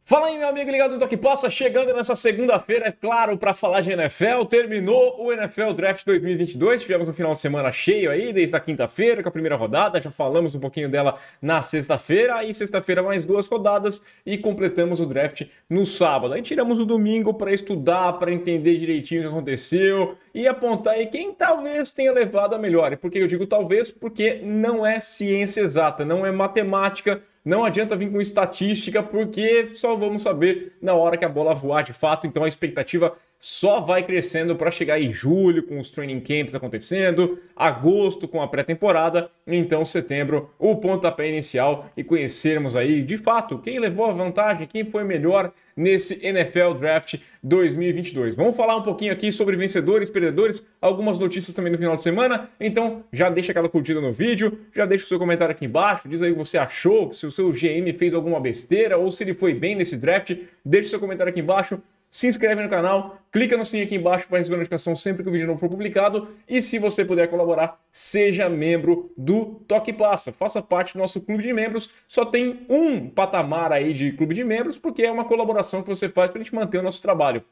Fala aí, meu amigo ligado no Toque Passa, chegando nessa segunda-feira, é claro, para falar de NFL. Terminou o NFL Draft 2022, tivemos um final de semana cheio aí, desde a quinta-feira, com a primeira rodada, já falamos um pouquinho dela na sexta-feira, aí sexta-feira mais duas rodadas e completamos o draft no sábado. Aí tiramos o domingo para estudar, para entender direitinho o que aconteceu e apontar aí quem talvez tenha levado a melhor. E por que eu digo talvez? Porque não é ciência exata, não é matemática. Não adianta vir com estatística, porque só vamos saber na hora que a bola voar de fato. Então a expectativa só vai crescendo para chegar em julho, com os training camps acontecendo, agosto com a pré-temporada, então setembro o pontapé inicial e conhecermos aí de fato quem levou a vantagem, quem foi melhor nesse NFL Draft 2022. Vamos falar um pouquinho aqui sobre vencedores, perdedores, algumas notícias também no final de semana, então já deixa aquela curtida no vídeo, já deixa o seu comentário aqui embaixo, diz aí o que você achou, se o seu GM fez alguma besteira ou se ele foi bem nesse draft, deixa o seu comentário aqui embaixo. Se inscreve no canal, clica no sininho aqui embaixo para receber a notificação sempre que o vídeo novo for publicado. E se você puder colaborar, seja membro do Toque Passa. Faça parte do nosso clube de membros. Só tem um patamar aí de clube de membros, porque é uma colaboração que você faz para a gente manter o nosso trabalho.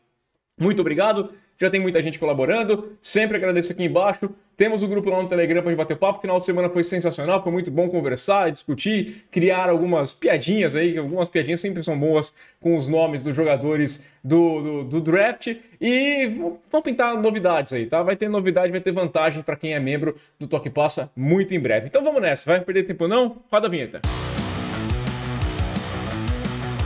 Muito obrigado, já tem muita gente colaborando, sempre agradeço aqui embaixo. Temos o grupo lá no Telegram para a gente bater papo, final de semana foi sensacional, foi muito bom conversar, discutir, criar algumas piadinhas aí, algumas piadinhas sempre são boas com os nomes dos jogadores do draft. E vamos pintar novidades aí, tá? Vai ter novidade, vai ter vantagem para quem é membro do Toque Passa muito em breve. Então vamos nessa, vai perder tempo não? Roda a vinheta.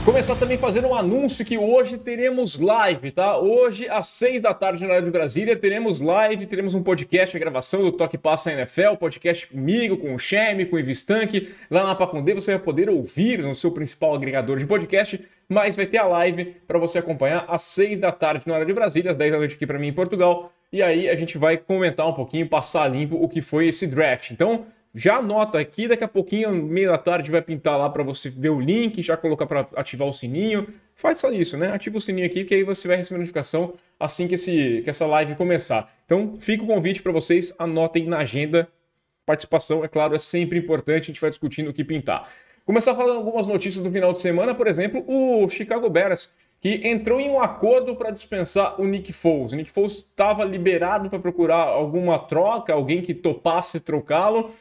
Começar também fazendo um anúncio que hoje teremos live, tá? Hoje, às 6 da tarde, no horário de Brasília, teremos live, teremos um podcast, a gravação do Toque Passa NFL, podcast comigo, com o Cheme, com o Ivistank. Lá na Pacundê você vai poder ouvir no seu principal agregador de podcast, mas vai ter a live para você acompanhar às 6 da tarde, no horário de Brasília, às 10 da noite aqui para mim em Portugal. E aí a gente vai comentar um pouquinho, passar limpo o que foi esse draft. Então, já anota aqui, daqui a pouquinho, meio da tarde, vai pintar lá para você ver o link, já colocar para ativar o sininho. Faça isso, né? Ativa o sininho aqui, que aí você vai receber notificação assim que essa live começar. Então, fica o convite para vocês, anotem na agenda. Participação, é claro, é sempre importante, a gente vai discutindo o que pintar. Começar falando algumas notícias do final de semana, por exemplo, o Chicago Bears, que entrou em um acordo para dispensar o Nick Foles. O Nick Foles estava liberado para procurar alguma troca, alguém que topasse trocá-lo.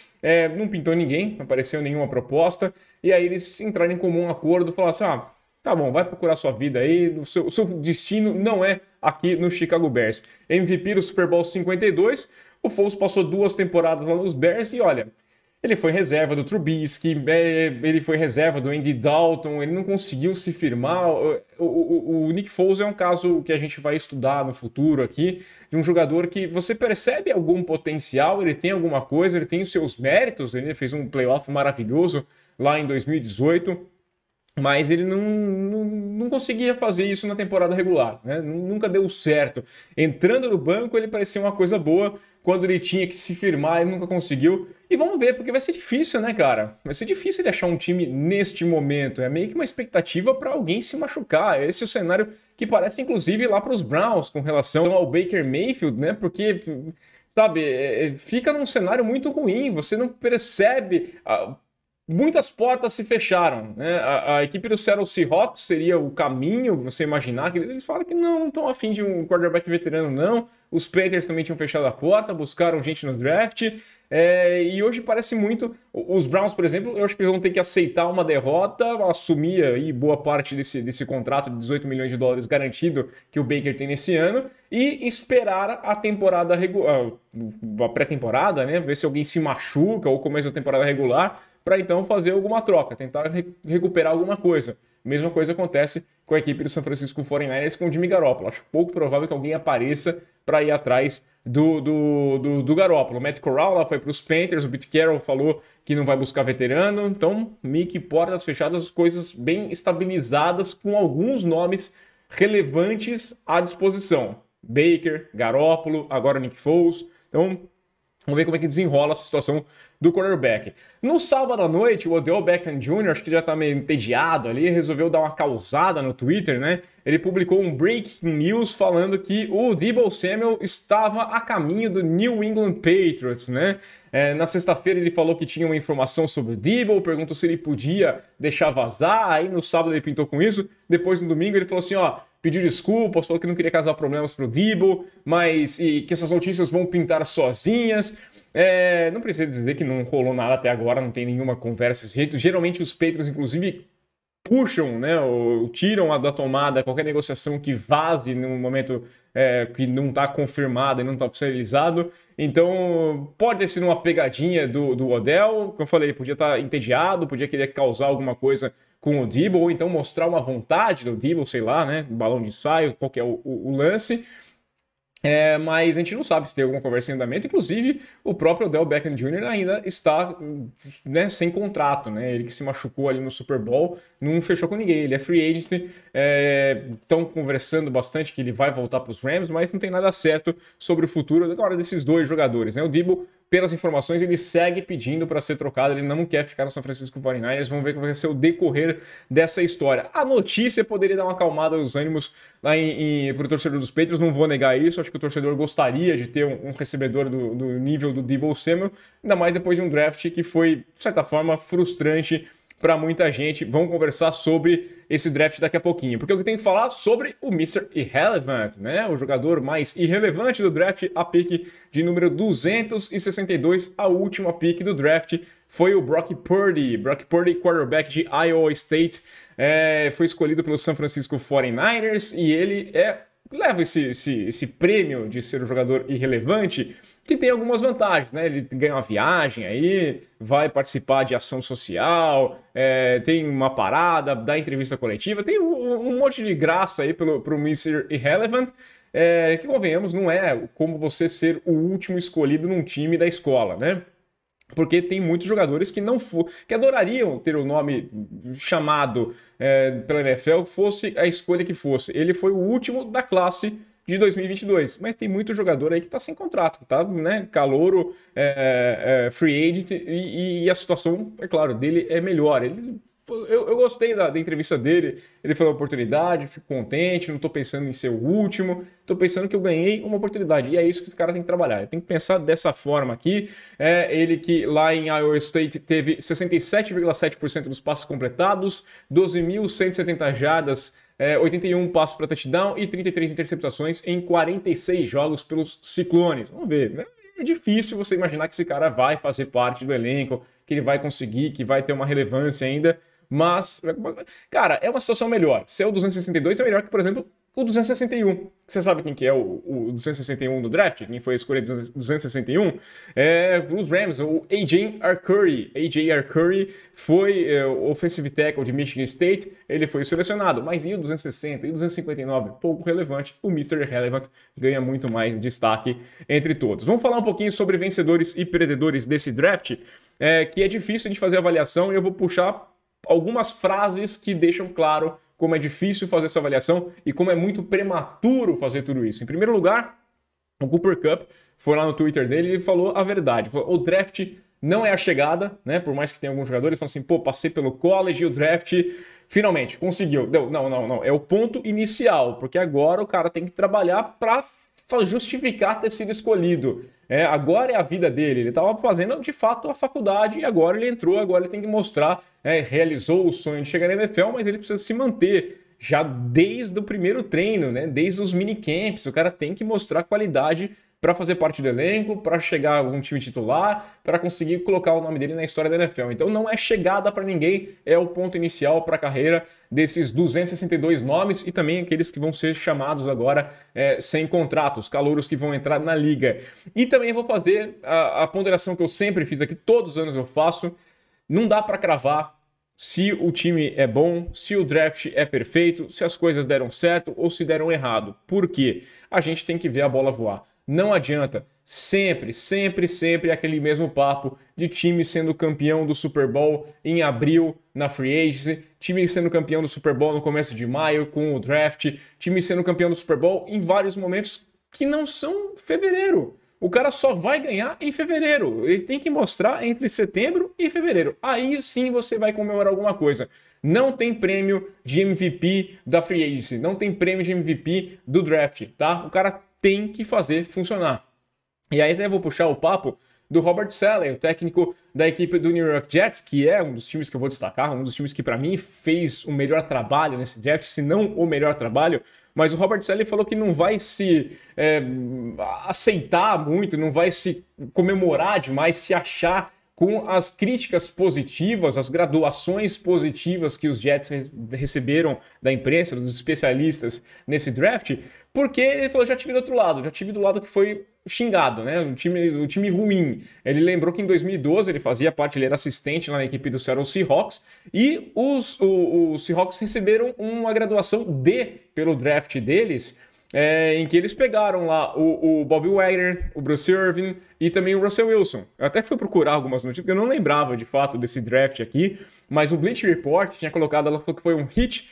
Não pintou ninguém, não apareceu nenhuma proposta. E aí eles entraram em comum acordo, falaram assim, tá bom, vai procurar sua vida aí, o seu destino não é aqui no Chicago Bears. MVP do Super Bowl 52, o Foles passou 2 temporadas lá nos Bears e olha, ele foi reserva do Trubisky, ele foi reserva do Andy Dalton, ele não conseguiu se firmar. O Nick Foles é um caso que a gente vai estudar no futuro aqui, de um jogador que você percebe algum potencial, ele tem alguma coisa, ele tem os seus méritos, ele fez um playoff maravilhoso lá em 2018, mas ele não conseguia fazer isso na temporada regular, né? Nunca deu certo. Entrando no banco, ele parecia uma coisa boa. Quando ele tinha que se firmar, ele nunca conseguiu. E vamos ver, porque vai ser difícil, né, cara? Vai ser difícil ele achar um time neste momento. É meio que uma expectativa para alguém se machucar. Esse é o cenário que parece, inclusive, lá para os Browns, com relação ao Baker Mayfield, né? Porque, sabe, fica num cenário muito ruim. Você não percebe... Muitas portas se fecharam, né? A equipe do Seattle Seahawks seria o caminho, você imaginar, que eles falam que não estão afim de um quarterback veterano, não. Os Panthers também tinham fechado a porta, buscaram gente no draft, e hoje parece muito... Os Browns, por exemplo, eu acho que eles vão ter que aceitar uma derrota, assumir aí boa parte desse contrato de 18 milhões de dólares garantido que o Baker tem nesse ano, e esperar a temporada regular, a pré-temporada, né? Ver se alguém se machuca ou começa a temporada regular, para então fazer alguma troca, tentar recuperar alguma coisa. Mesma coisa acontece com a equipe do San Francisco 49ers com o Jimmy Garoppolo. Acho pouco provável que alguém apareça para ir atrás do Garoppolo. O Matt Corral lá foi para os Panthers, o Pete Carroll falou que não vai buscar veterano, então meio que portas fechadas, coisas bem estabilizadas com alguns nomes relevantes à disposição. Baker, Garoppolo, agora Nick Foles. Então Vamos ver como é que desenrola a situação do quarterback. No sábado à noite, o Odell Beckham Jr., acho que já tá meio entediado ali, resolveu dar uma causada no Twitter, né? Ele publicou um breaking news falando que o Deebo Samuel estava a caminho do New England Patriots, né? Na sexta-feira ele falou que tinha uma informação sobre o Deebo, perguntou se ele podia deixar vazar, aí no sábado ele pintou com isso, depois no domingo ele falou assim, ó, pediu desculpas, falou que não queria causar problemas pro Deebo, mas e que essas notícias vão pintar sozinhas. Não precisa dizer que não rolou nada até agora, não tem nenhuma conversa desse jeito. Geralmente os Patriots, inclusive, puxam, né, ou tiram da tomada qualquer negociação que vaze no momento que não está confirmado e não está oficializado. Então, pode ter sido uma pegadinha do Odell, como eu falei, podia estar entediado, podia querer causar alguma coisa com o Deebo, ou então mostrar uma vontade do Deebo, sei lá, né, balão de ensaio, qual que é o lance. Mas a gente não sabe se tem alguma conversa em andamento. Inclusive, o próprio Odell Beckham Jr. ainda está, né, sem contrato, né? Ele que se machucou ali no Super Bowl, não fechou com ninguém. Ele é free agent. Estão conversando bastante que ele vai voltar para os Rams, mas não tem nada certo sobre o futuro agora desses dois jogadores, né? O Deebo, pelas informações, ele segue pedindo para ser trocado, ele não quer ficar no San Francisco 49ers. Vamos ver como vai ser o decorrer dessa história. A notícia poderia dar uma acalmada nos ânimos lá para o torcedor dos Patriots, não vou negar isso. Acho que o torcedor gostaria de ter um recebedor do nível do Deebo Samuel, ainda mais depois de um draft que foi, de certa forma, frustrante para muita gente. Vamos conversar sobre esse draft daqui a pouquinho, porque eu tenho que falar sobre o Mr. Irrelevant, né? O jogador mais irrelevante do draft, a pick de número 262, a última pick do draft foi o Brock Purdy. Brock Purdy, quarterback de Iowa State, foi escolhido pelo San Francisco 49ers e ele leva esse prêmio de ser um jogador irrelevante, que tem algumas vantagens, né? Ele ganha uma viagem aí, vai participar de ação social, tem uma parada, dá entrevista coletiva, tem um monte de graça aí pro Mr. Irrelevant, que convenhamos, não é como você ser o último escolhido num time da escola, né? Porque tem muitos jogadores que adorariam ter o nome chamado pela NFL, fosse a escolha que fosse. Ele foi o último da classe de 2022, mas tem muito jogador aí que está sem contrato, tá, né, calouro, free agent, e a situação, é claro, dele é melhor. Eu gostei da entrevista dele, ele falou oportunidade, fico contente, não estou pensando em ser o último, estou pensando que eu ganhei uma oportunidade, e é isso que esse cara tem que trabalhar, ele tem que pensar dessa forma aqui. Ele que lá em Iowa State teve 67,7% dos passes completados, 12.170 jardas, 81 passos para touchdown e 33 interceptações em 46 jogos pelos Ciclones. Vamos ver, né? É difícil você imaginar que esse cara vai fazer parte do elenco, que ele vai conseguir, que vai ter uma relevância ainda, mas, cara, é uma situação melhor. Ser o 262 é melhor que, por exemplo, o 261. Você sabe quem que é o 261 do draft? Quem foi a escolha do 261? Os Rams, o A.J. Arcuri. A.J. Arcuri foi o offensive tackle de Michigan State. Ele foi selecionado, mas e o 260 e o 259? Pouco relevante. O Mr. Irrelevant ganha muito mais destaque entre todos. Vamos falar um pouquinho sobre vencedores e perdedores desse draft, que é difícil de fazer avaliação, e eu vou puxar algumas frases que deixam claro como é difícil fazer essa avaliação e como é muito prematuro fazer tudo isso. Em primeiro lugar, o Cooper Kupp foi lá no Twitter dele e falou a verdade. Falou, o draft não é a chegada, né? Por mais que tenha alguns jogadores falando assim, pô, passei pelo college e o draft finalmente conseguiu. Não. É o ponto inicial, porque agora o cara tem que trabalhar para justificar ter sido escolhido. Agora é a vida dele. Ele estava fazendo de fato a faculdade e agora ele entrou, agora ele tem que mostrar, realizou o sonho de chegar na NFL, mas ele precisa se manter já desde o primeiro treino, né? Desde os minicamps. O cara tem que mostrar qualidade para fazer parte do elenco, para chegar a algum time titular, para conseguir colocar o nome dele na história da NFL. Então não é chegada para ninguém, é o ponto inicial para a carreira desses 262 nomes e também aqueles que vão ser chamados agora sem contratos, calouros que vão entrar na liga. E também vou fazer a ponderação que eu sempre fiz aqui, todos os anos eu faço, não dá para cravar se o time é bom, se o draft é perfeito, se as coisas deram certo ou se deram errado. Por quê? A gente tem que ver a bola voar. Não adianta, sempre aquele mesmo papo de time sendo campeão do Super Bowl em abril na free agency, time sendo campeão do Super Bowl no começo de maio com o draft, time sendo campeão do Super Bowl em vários momentos que não são fevereiro. o cara só vai ganhar em fevereiro. Ele tem que mostrar entre setembro e fevereiro. Aí sim você vai comemorar alguma coisa. Não tem prêmio de MVP da Free Agency, não tem prêmio de MVP do draft, tá? O cara tem que fazer funcionar. E aí até vou puxar o papo do Robert Saleh, o técnico da equipe do New York Jets, que é um dos times que eu vou destacar, um dos times que para mim fez o melhor trabalho nesse draft, se não o melhor trabalho. Mas o Robert Saleh falou que não vai se aceitar muito, não vai se comemorar demais, se achar com as críticas positivas, as graduações positivas que os Jets receberam da imprensa, dos especialistas nesse draft, porque ele falou, já tive do outro lado, já tive do lado que foi xingado, né? Um time ruim. Ele lembrou que em 2012 ele fazia parte, ele era assistente lá na equipe do Seattle Seahawks, e os Seahawks receberam uma graduação D pelo draft deles, em que eles pegaram lá o Bobby Wagner, o Bruce Irvin e também o Russell Wilson. Eu até fui procurar algumas notícias, porque eu não lembrava de fato desse draft aqui, mas o Bleacher Report tinha colocado, ela falou que foi um hit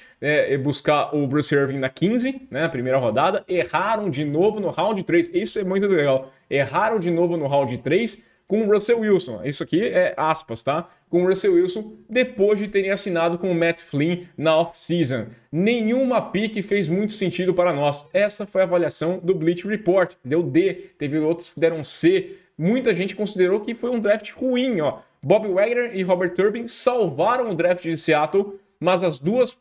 buscar o Bruce Irvin na 15, né, na primeira rodada, erraram de novo no round 3, isso é muito legal, erraram de novo no round 3 com o Russell Wilson, isso aqui é aspas, tá? Com o Russell Wilson, depois de terem assinado com o Matt Flynn na off-season. Nenhuma pick fez muito sentido para nós. Essa foi a avaliação do Bleacher Report, deu D, teve outros que deram C. Muita gente considerou que foi um draft ruim, ó. Bobby Wagner e Robert Turbin salvaram o draft de Seattle, mas as duas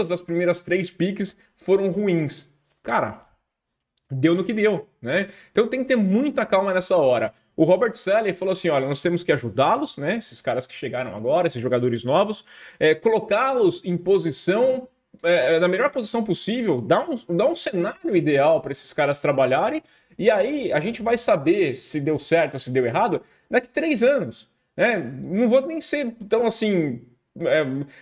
das primeiras 3 picks foram ruins. Cara, deu no que deu, né? Então tem que ter muita calma nessa hora. O Robert Saleh falou assim, olha, nós temos que ajudá-los, né? Esses caras que chegaram agora, esses jogadores novos, colocá-los em posição, na melhor posição possível, dar um cenário ideal para esses caras trabalharem, e aí a gente vai saber se deu certo ou se deu errado daqui 3 anos. Não vou nem ser tão assim...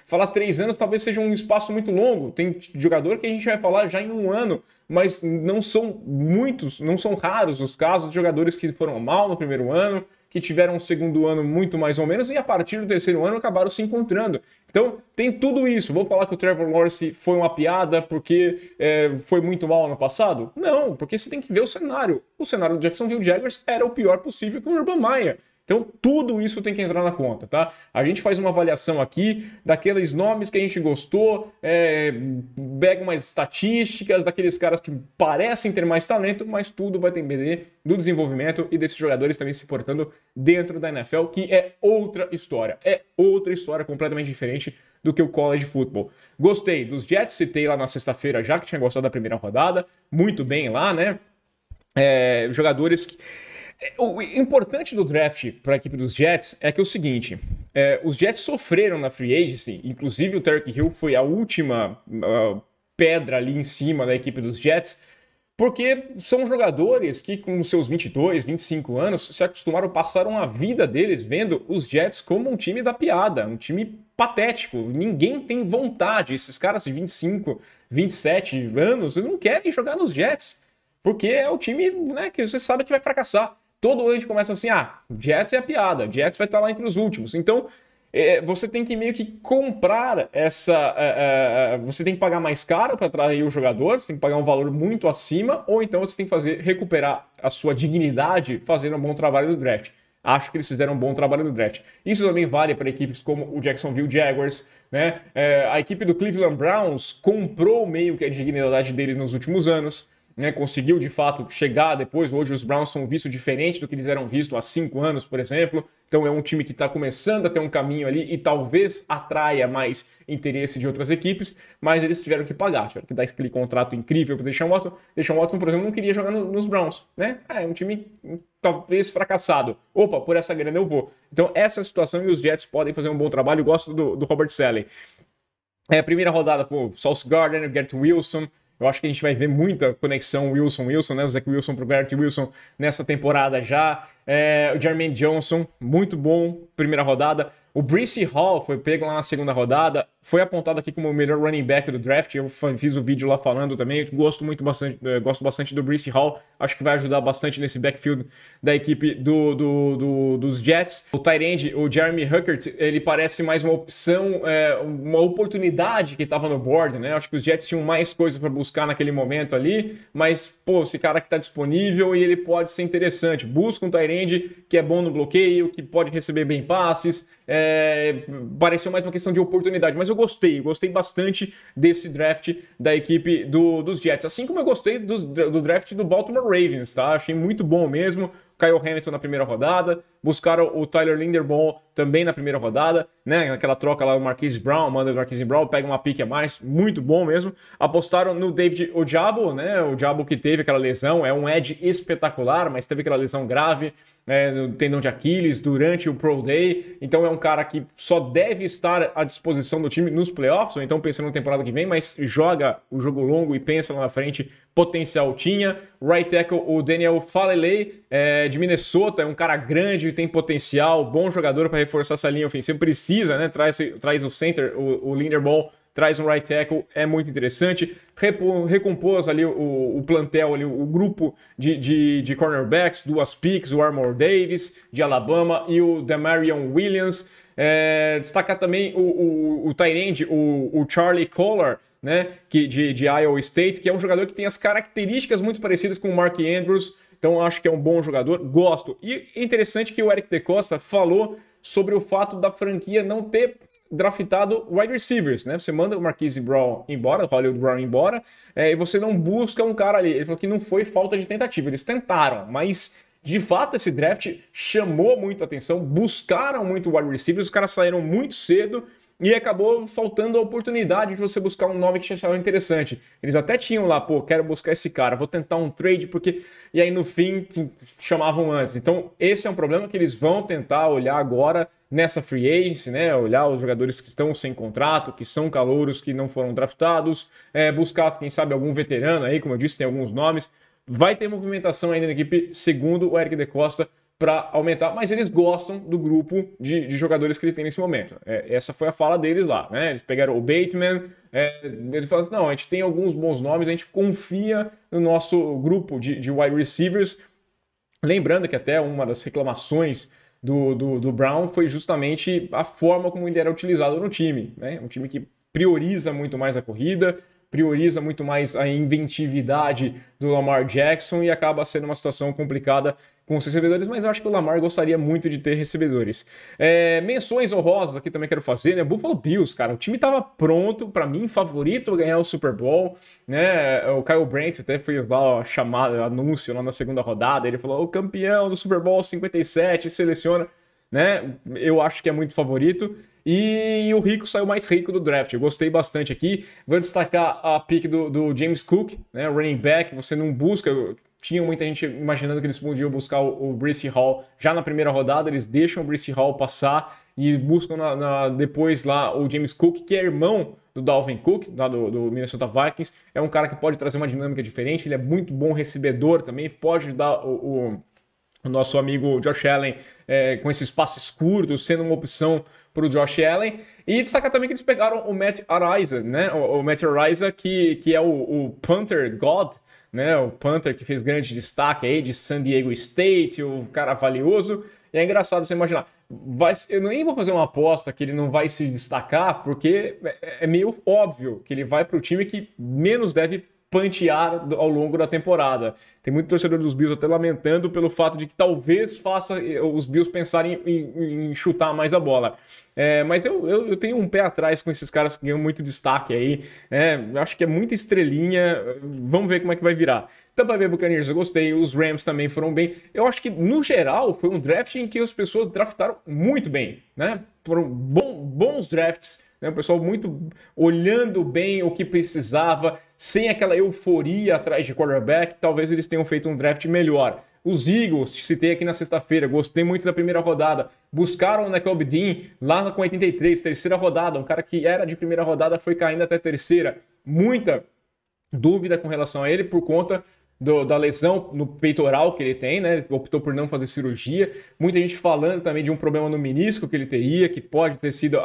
falar 3 anos talvez seja um espaço muito longo. Tem jogador que a gente vai falar já em 1 ano, mas não são muitos, não são raros os casos de jogadores que foram mal no primeiro ano, que tiveram um segundo ano muito mais ou menos, e a partir do terceiro ano acabaram se encontrando. Então tem tudo isso. Vou falar que o Trevor Lawrence foi uma piada porque foi muito mal no passado? Não, porque você tem que ver o cenário. O cenário do Jacksonville Jaguars era o pior possível com o Urban Meyer. Então, tudo isso tem que entrar na conta, tá? A gente faz uma avaliação aqui daqueles nomes que a gente gostou, pega umas estatísticas daqueles caras que parecem ter mais talento, mas tudo vai depender do desenvolvimento e desses jogadores também se portando dentro da NFL, que é outra história. É outra história completamente diferente do que o college football. Gostei dos Jets, citei lá na sexta-feira já que tinha gostado da primeira rodada, muito bem lá, né? Jogadores que... O importante do draft para a equipe dos Jets é que é o seguinte, os Jets sofreram na free agency, inclusive o Tyreek Hill foi a última pedra ali em cima da equipe dos Jets, porque são jogadores que com seus 22, 25 anos se acostumaram, passaram a vida deles vendo os Jets como um time da piada, um time patético, ninguém tem vontade, esses caras de 25, 27 anos não querem jogar nos Jets, porque é o time, né, que você sabe que vai fracassar. Todo ano a gente começa assim, Jets é a piada, Jets vai estar lá entre os últimos. Então, você tem que meio que comprar você tem que pagar mais caro para atrair o jogador, você tem que pagar um valor muito acima, ou então você tem que recuperar a sua dignidade fazendo um bom trabalho no draft. Acho que eles fizeram um bom trabalho no draft. Isso também vale para equipes como o Jacksonville Jaguars, né? A equipe do Cleveland Browns comprou meio que a dignidade dele nos últimos anos. Né, conseguiu de fato chegar depois. Hoje os Browns são vistos diferente do que eles eram vistos há 5 anos, por exemplo. Então é um time que está começando a ter um caminho ali e talvez atraia mais interesse de outras equipes, mas eles tiveram que pagar, tiveram que dar aquele contrato incrível para Deshaun Watson. Deshaun Watson, por exemplo, não queria jogar nos Browns, né? É um time talvez fracassado. Opa, por essa grana eu vou. Então essa situação e os Jets podem fazer um bom trabalho. Eu gosto do Robert Saleh. Primeira rodada, Sauce Gardner, Garrett Wilson. Eu acho que a gente vai ver muita conexão Wilson, né? O Zach Wilson pro Garrett Wilson nessa temporada já. O Jermaine Johnson, muito bom, primeira rodada. O Breece Hall foi pego lá na segunda rodada, foi apontado aqui como o melhor running back do draft. Eu fiz o vídeo lá falando também. Eu gosto bastante do Breece Hall. Acho que vai ajudar bastante nesse backfield da equipe dos Jets. O tight end, o Jeremy Huckert, ele parece mais uma opção, uma oportunidade que estava no board, né? Acho que os Jets tinham mais coisas para buscar naquele momento ali, mas, pô, esse cara que está disponível e ele pode ser interessante. Busca um tight end que é bom no bloqueio, que pode receber bem passes. Pareceu mais uma questão de oportunidade, mas eu gostei bastante desse draft da equipe dos Jets, assim como eu gostei do draft do Baltimore Ravens, tá? Achei muito bom mesmo. Kyle Hamilton na primeira rodada, buscaram o Tyler Linderbaum também na primeira rodada, né? Naquela troca lá, o Marquise Brown, manda o Marquise Brown, pega uma pique a mais, muito bom mesmo. Apostaram no David Ojabo, né? O Ojabo que teve aquela lesão, é um edge espetacular, mas teve aquela lesão grave, no tendão de Aquiles durante o Pro Day, então é um cara que só deve estar à disposição do time nos playoffs, ou então pensando na temporada que vem, mas joga o jogo longo e pensa lá na frente, potencial tinha. Right tackle, o Daniel Falele, de Minnesota, é um cara grande, tem potencial, bom jogador para reforçar essa linha ofensiva, precisa, né? Traz o center, o Linderbaum, traz um right tackle, é muito interessante. Recompôs ali o plantel, ali, o grupo de cornerbacks, duas picks, o Armour Davis, de Alabama, e o Demarion Williams. Destacar também o tight end, o Charlie Kolar, né, de Iowa State, que é um jogador que tem as características muito parecidas com o Mark Andrews, então acho que é um bom jogador, gosto. E é interessante que o Eric DeCosta falou sobre o fato da franquia não ter draftado wide receivers, né? Você manda o Marquise Brown embora, o Hollywood Brown embora, e você não busca um cara ali. Ele falou que não foi falta de tentativa, eles tentaram, mas de fato esse draft chamou muito a atenção, buscaram muito wide receivers, os caras saíram muito cedo e acabou faltando a oportunidade de você buscar um nome que achava interessante. Eles até tinham lá, pô, quero buscar esse cara, vou tentar um trade, porque... E aí, no fim, chamavam antes. Então, esse é um problema que eles vão tentar olhar agora nessa free agency, né? Olhar os jogadores que estão sem contrato, que são calouros, que não foram draftados, buscar, quem sabe, algum veterano aí, como eu disse, tem alguns nomes. Vai ter movimentação ainda na equipe, segundo o Eric DeCosta, para aumentar, mas eles gostam do grupo de jogadores que eles têm nesse momento. Essa foi a fala deles lá, né? Eles pegaram o Bateman, ele falou assim, não, a gente tem alguns bons nomes, a gente confia no nosso grupo de wide receivers. Lembrando que até uma das reclamações do Brown foi justamente a forma como ele era utilizado no time, né? Um time que prioriza muito mais a corrida, prioriza muito mais a inventividade do Lamar Jackson e acaba sendo uma situação complicada com os recebedores, mas eu acho que o Lamar gostaria muito de ter recebedores. Menções honrosas aqui também quero fazer, né? Buffalo Bills, cara, o time estava pronto, para mim, favorito a ganhar o Super Bowl, né? O Kyle Brandt até fez lá a chamada, anúncio lá na segunda rodada, ele falou, o campeão do Super Bowl 57 seleciona, né? Eu acho que é muito favorito. E o rico saiu mais rico do draft. Eu gostei bastante aqui. Vou destacar a pick do James Cook, né? Running back. Você não busca. Tinha muita gente imaginando que eles podiam buscar o Breece Hall já na primeira rodada. Eles deixam o Breece Hall passar e buscam depois lá o James Cook, que é irmão do Dalvin Cook, lá do Minnesota Vikings. É um cara que pode trazer uma dinâmica diferente. Ele é muito bom recebedor também. Pode ajudar o nosso amigo Josh Allen com esses passes curtos, sendo uma opção para o Josh Allen. E destacar também que eles pegaram o Matt Araiza, né? O Matt Araiza, que é o punter god, né? O punter que fez grande destaque aí de San Diego State, o cara valioso. E é engraçado você imaginar. Eu nem vou fazer uma aposta que ele não vai se destacar, porque é meio óbvio que ele vai para o time que menos deve pantear ao longo da temporada. Tem muito torcedor dos Bills até lamentando pelo fato de que talvez faça os Bills pensarem em chutar mais a bola. Mas eu tenho um pé atrás com esses caras que ganham muito destaque aí. Eu acho que é muita estrelinha. Vamos ver como é que vai virar. Tampa Bay Buccaneers eu gostei, os Rams também foram bem. Eu acho que, no geral, foi um draft em que as pessoas draftaram muito bem, né? Foram bons drafts, né? O pessoal muito olhando bem o que precisava, sem aquela euforia atrás de quarterback. Talvez eles tenham feito um draft melhor. Os Eagles, citei aqui na sexta-feira, gostei muito da primeira rodada. Buscaram o Nakobe Dean lá com 83, terceira rodada. Um cara que era de primeira rodada foi caindo até terceira. Muita dúvida com relação a ele por conta da lesão no peitoral que ele tem, né? Optou por não fazer cirurgia. Muita gente falando também de um problema no menisco que ele teria, que pode ter sido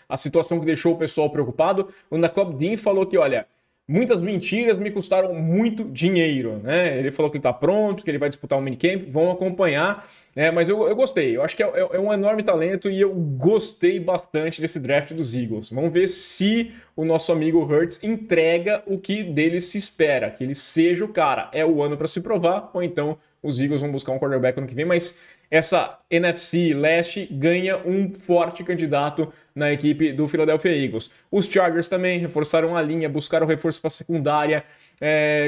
a situação que deixou o pessoal preocupado. O Nakobe Dean falou que, olha, muitas mentiras me custaram muito dinheiro, né? Ele falou que ele tá pronto, que ele vai disputar um minicamp, vão acompanhar, né? Mas eu gostei, eu acho que é um enorme talento e eu gostei bastante desse draft dos Eagles. Vamos ver se o nosso amigo Hurts entrega o que dele se espera, que ele seja o cara. É o ano para se provar, ou então os Eagles vão buscar um quarterback ano que vem, mas essa NFC Leste ganha um forte candidato na equipe do Philadelphia Eagles. Os Chargers também reforçaram a linha, buscaram reforço para a secundária.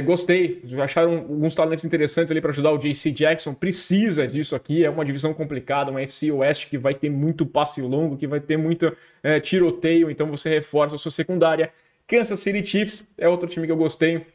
Gostei, acharam alguns talentos interessantes ali para ajudar o J.C. Jackson. Precisa disso aqui, é uma divisão complicada, uma NFC Oeste que vai ter muito passe longo, que vai ter muito tiroteio, então você reforça a sua secundária. Kansas City Chiefs é outro time que eu gostei.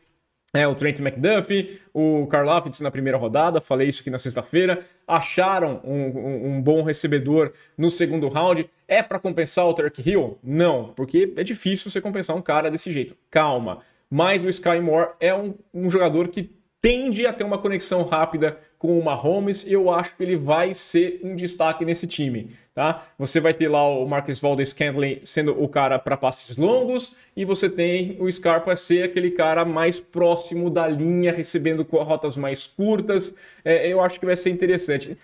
O Trent McDuffie, o Karlaftis na primeira rodada, falei isso aqui na sexta-feira. Acharam um bom recebedor no segundo round. É para compensar o Turk Hill? Não, porque é difícil você compensar um cara desse jeito. Calma. Mas o Sky Moore é um jogador que tende a ter uma conexão rápida com o Mahomes e eu acho que ele vai ser um destaque nesse time, tá? Você vai ter lá o Marcus Valdes-Scantling sendo o cara para passes longos e você tem o Scarpa ser aquele cara mais próximo da linha, recebendo rotas mais curtas. Eu acho que vai ser interessante.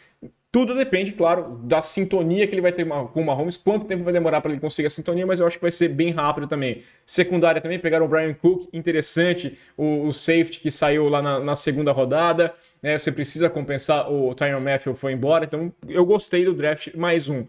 Tudo depende, claro, da sintonia que ele vai ter com o Mahomes, quanto tempo vai demorar para ele conseguir a sintonia, mas eu acho que vai ser bem rápido também. Secundária também, pegaram o Brian Cook, interessante, o safety que saiu lá na segunda rodada, né? Você precisa compensar, o Tyrann Mathieu foi embora, então eu gostei do draft, mais um.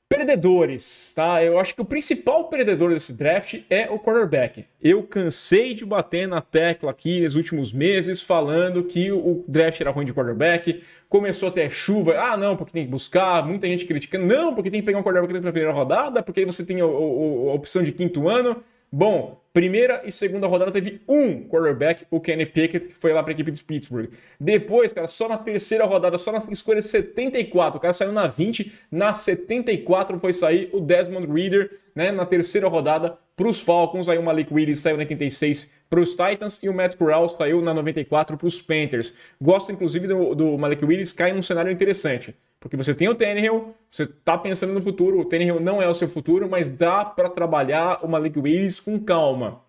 Perdedores, tá? Eu acho que o principal perdedor desse draft é o quarterback. Eu cansei de bater na tecla aqui nos últimos meses falando que o draft era ruim de quarterback. Começou a ter chuva. Ah, não, porque tem que buscar. Muita gente criticando. Não, porque tem que pegar um quarterback na primeira rodada, porque aí você tem a opção de quinto ano. Bom, primeira e segunda rodada teve um quarterback, o Kenny Pickett, que foi lá para a equipe de Pittsburgh. Depois, cara, só na terceira rodada, só na escolha 74, o cara saiu na 20, na 74 foi sair o Desmond Ridder, né, na terceira rodada para os Falcons, aí o Malik Willis saiu na 86 para os Titans e o Matt Corral saiu na 94 para os Panthers. Gosto, inclusive, do Malik Willis, cai num cenário interessante. Porque você tem o Tannehill, você está pensando no futuro, o Tannehill não é o seu futuro, mas dá para trabalhar o Malik Willis com calma.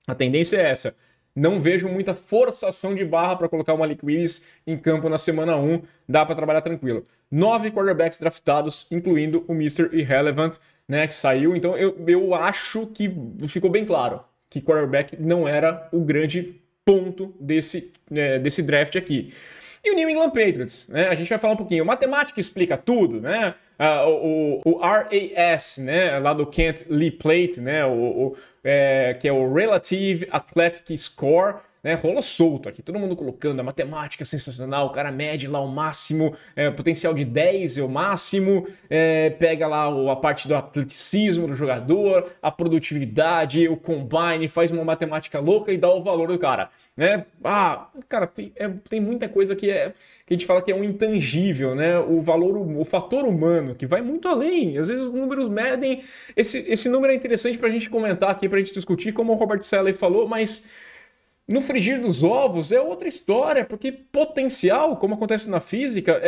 A tendência é essa. Não vejo muita forçação de barra para colocar o Malik Willis em campo na semana 1, dá para trabalhar tranquilo. 9 quarterbacks draftados, incluindo o Mr. Irrelevant, né, que saiu. Então eu acho que ficou bem claro que quarterback não era o grande ponto desse draft aqui. E o New England Patriots, né? A gente vai falar um pouquinho. Matemática explica tudo, né? O RAS, né? Lá do Kent Lee Plate, né? Que é o Relative Athletic Score, né? Rola solto aqui, todo mundo colocando a matemática sensacional, o cara mede lá o máximo, potencial de 10 é o máximo, pega lá a parte do atleticismo do jogador, a produtividade, o combine, faz uma matemática louca e dá o valor do cara, né? Cara, tem muita coisa que a gente fala que é um intangível, né? O fator humano, que vai muito além. Às vezes os números medem. Esse número é interessante pra gente comentar aqui, pra gente discutir, como o Robert Saleh falou, mas no frigir dos ovos é outra história, porque potencial, como acontece na física,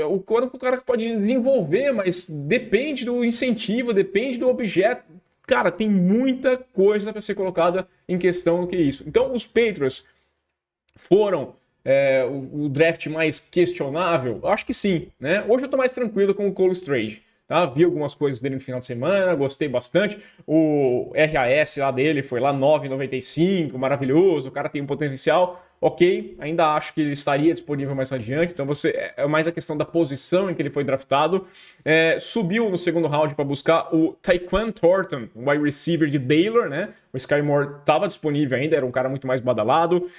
o quanto o cara pode desenvolver, mas depende do incentivo, depende do objeto. Cara, tem muita coisa para ser colocada em questão do que isso. Então, os Patriots foram o draft mais questionável? Eu acho que sim, né? Hoje eu tô mais tranquilo com o Cole Strange. Tá? Vi algumas coisas dele no final de semana, gostei bastante. O RAS lá dele foi lá 9,95, maravilhoso, o cara tem um potencial. Ok, ainda acho que ele estaria disponível mais adiante, então é mais a questão da posição em que ele foi draftado. Subiu no segundo round para buscar o Tyquan Thornton, um wide receiver de Baylor, né? O Sky Moore estava disponível ainda, era um cara muito mais badalado.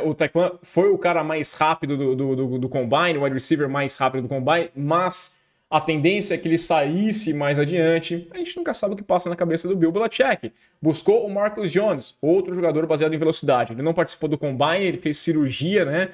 O Tyquan foi o cara mais rápido do Combine, o wide receiver mais rápido do Combine, mas a tendência é que ele saísse mais adiante. A gente nunca sabe o que passa na cabeça do Bill Belichick. Buscou o Marcus Jones, outro jogador baseado em velocidade. Ele não participou do Combine, ele fez cirurgia, né,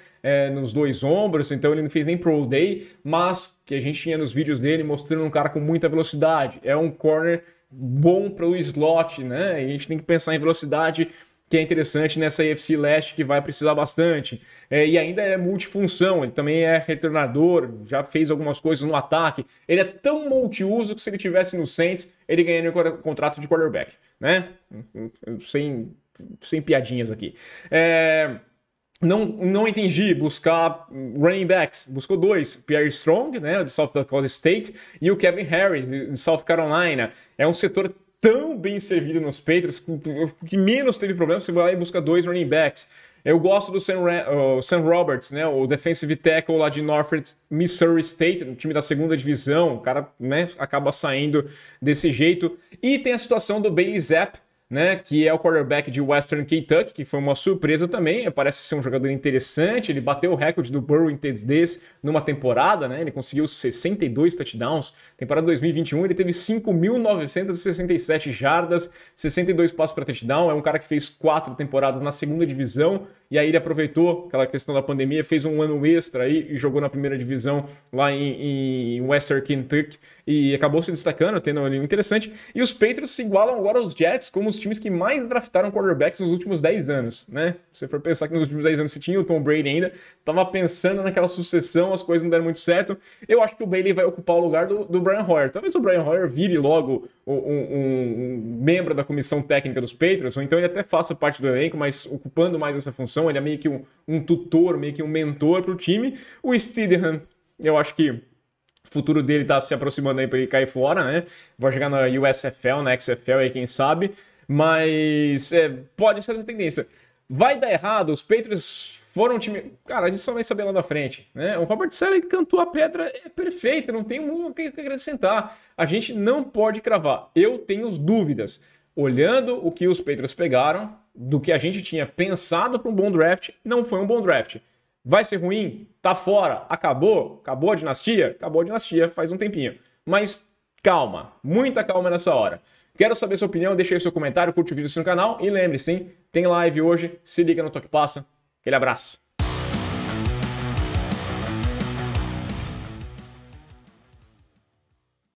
nos 2 ombros, então ele não fez nem Pro Day, mas que a gente tinha nos vídeos dele mostrando um cara com muita velocidade. É um corner bom para o slot, né? E a gente tem que pensar em velocidade. que é interessante nessa AFC Leste, que vai precisar bastante. E ainda é multifunção, ele também é retornador, já fez algumas coisas no ataque. Ele é tão multiuso que se ele tivesse no Saints, ele ganharia um contrato de quarterback, né? Sem piadinhas aqui. Não entendi buscar running backs. Buscou dois. Pierre Strong, né, de South Dakota State, e o Kevin Harris, de South Carolina. É um setor tão bem servido nos Patriots que menos teve problema. Você vai lá e busca dois running backs. Eu gosto do Sam Roberts, né, o defensive tackle lá de Norfolk, Missouri State, no time da segunda divisão. O cara, né, acaba saindo desse jeito. E tem a situação do Bailey Zappe, né, que é o quarterback de Western Kentucky, que foi uma surpresa também. Parece ser um jogador interessante. Ele bateu o recorde do Burrow em TDs numa temporada, né? Ele conseguiu 62 touchdowns. Temporada 2021, ele teve 5.967 jardas, 62 passos para touchdown. É um cara que fez 4 temporadas na segunda divisão, e aí ele aproveitou aquela questão da pandemia, fez um ano extra aí e jogou na primeira divisão lá em Western Kentucky e acabou se destacando, tendo um interessante. E os Patriots se igualam agora aos Jets como os times que mais draftaram quarterbacks nos últimos 10 anos, né? Se você for pensar que nos últimos 10 anos se tinha o Tom Brady ainda, tava pensando naquela sucessão, as coisas não deram muito certo. Eu acho que o Bailey vai ocupar o lugar do Brian Hoyer. Talvez o Brian Hoyer vire logo um membro da comissão técnica dos Patriots, ou então ele até faça parte do elenco, mas ocupando mais essa função. Ele é meio que um tutor, meio que um mentor pro time. O Stidham, eu acho que o futuro dele tá se aproximando aí para ele cair fora, né? Vai jogar na USFL, na XFL aí, quem sabe. Mas pode ser essa tendência. Vai dar errado, os Patriots foram um time... Cara, a gente só vai saber lá na frente, né? O Robert Saleh cantou a pedra, é perfeito, não tem o que acrescentar. A gente não pode cravar. Eu tenho dúvidas. Olhando o que os Patriots pegaram, do que a gente tinha pensado para um bom draft, não foi um bom draft. Vai ser ruim? Tá fora? Acabou? Acabou a dinastia? Acabou a dinastia faz um tempinho. Mas calma, muita calma nessa hora. Quero saber sua opinião, deixa aí seu comentário, curte o vídeo no canal e lembre-se, hein? Tem live hoje, se liga no Toque Passa. Aquele abraço.